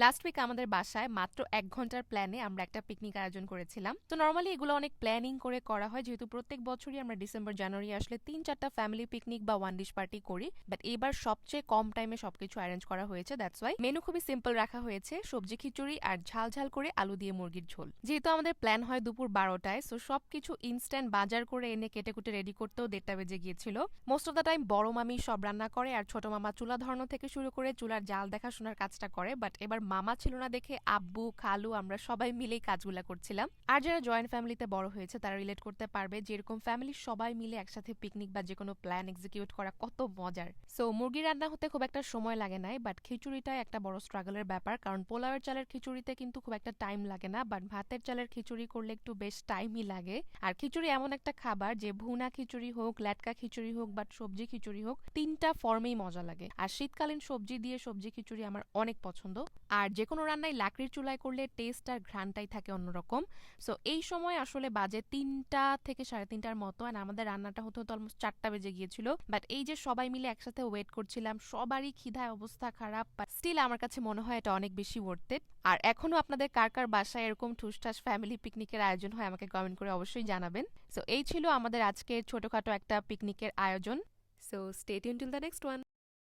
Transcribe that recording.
Last week আমাদের বাসায় মাত্র ১ ঘন্টার প্ল্যানে আমরা একটা পিকনিক আয়োজন করেছিলাম। তো নর্মালি এগুলো অনেক প্ল্যানিং করে করা হয়, যেহেতু প্রত্যেক বছরই আমরা ডিসেম্বর জানুয়ারি আসলে ৩-৪টা ফ্যামিলি পিকনিক বা ওয়ান ডিশ পার্টি করি। বাট এবার সবচেয়ে কম টাইমে সবকিছু অ্যারেঞ্জ করা হয়েছে, দ্যাটস ওয়াই মেনু খুবই সিম্পল রাখা হয়েছে, সবজি খিচুড়ি আর ঝাল ঝাল করে আলু দিয়ে মুরগির ঝোল। যেহেতু আমাদের প্ল্যান হয় দুপুর ১২টায়, সো সবকিছু ইনস্ট্যান্ট বাজার করে এনে কেটে কুটে রেডি করতেও ১:৩০ বেজে গিয়েছিল। মোস্ট অফ দ্য টাইম বড় মামি সব রান্না করে আর ছোট মামা চুলা ধরানো থেকে শুরু করে চুলার জাল দেখাশোনার কাজটা করে। বাট এবার মামা ছিল না দেখে আব্বু খালু আমরা সবাই মিলেই কাজগুলা করছিলাম। আর যারা জয়েন্ট ফ্যামিলিতে বড় হয়েছে তারা রিলেট করতে পারবে যে এরকম ফ্যামিলির সবাই মিলে একসাথে পিকনিক বা যে কোনো প্ল্যান এক্সিকিউট করা কত মজার। সো মুরগি রান্না হতে খুব একটা সময় লাগে নাই, বাট খিচুড়িটাই একটা বড় স্ট্রাগলের ব্যাপার, কারণ পোলাওয়ের চালের খিচুড়িতে কিন্তু খুব একটা টাইম লাগে না, বাট ভাতের চালের খিচুড়ি করলে একটু বেশ টাইমই লাগে। আর খিচুড়ি এমন একটা খাবার যে ভুনা খিচুড়ি হোক, ল্যাটকা খিচুড়ি হোক, বাট সবজি খিচুড়ি হোক, তিনটা ফর্মেই মজা লাগে। আর শীতকালীন সবজি দিয়ে সবজি খিচুড়ি আমার অনেক পছন্দ। আর যে কোনো রান্নাই লাকড়ির চুলায় করলে টেস্ট আর ঘ্রাণটাই থাকে অন্যরকম। সো এই সময় আসলে বাজে ৩টা থেকে ৩:৩০টার মতো, আর আমাদের রান্নাটা হতে হতে অলমোস্ট ৪টা বেজে গিয়েছিল। বাট এই যে সবাই মিলে একসাথে ওয়েট করছিলাম, সবারই খিদায় অবস্থা খারাপ, বাট স্টিল আমার কাছে মনে হয় এটা অনেক বেশি ওয়ার্থ ইট। আর এখনো আপনাদের কার কার বাসায় এরকম ঠুসঠাস ফ্যামিলি পিকনিকের আয়োজন হয় আমাকে কমেন্ট করে অবশ্যই জানাবেন। সো এই ছিল আমাদের আজকের ছোটখাটো একটা পিকনিকের আয়োজন। So stay tune till the next one.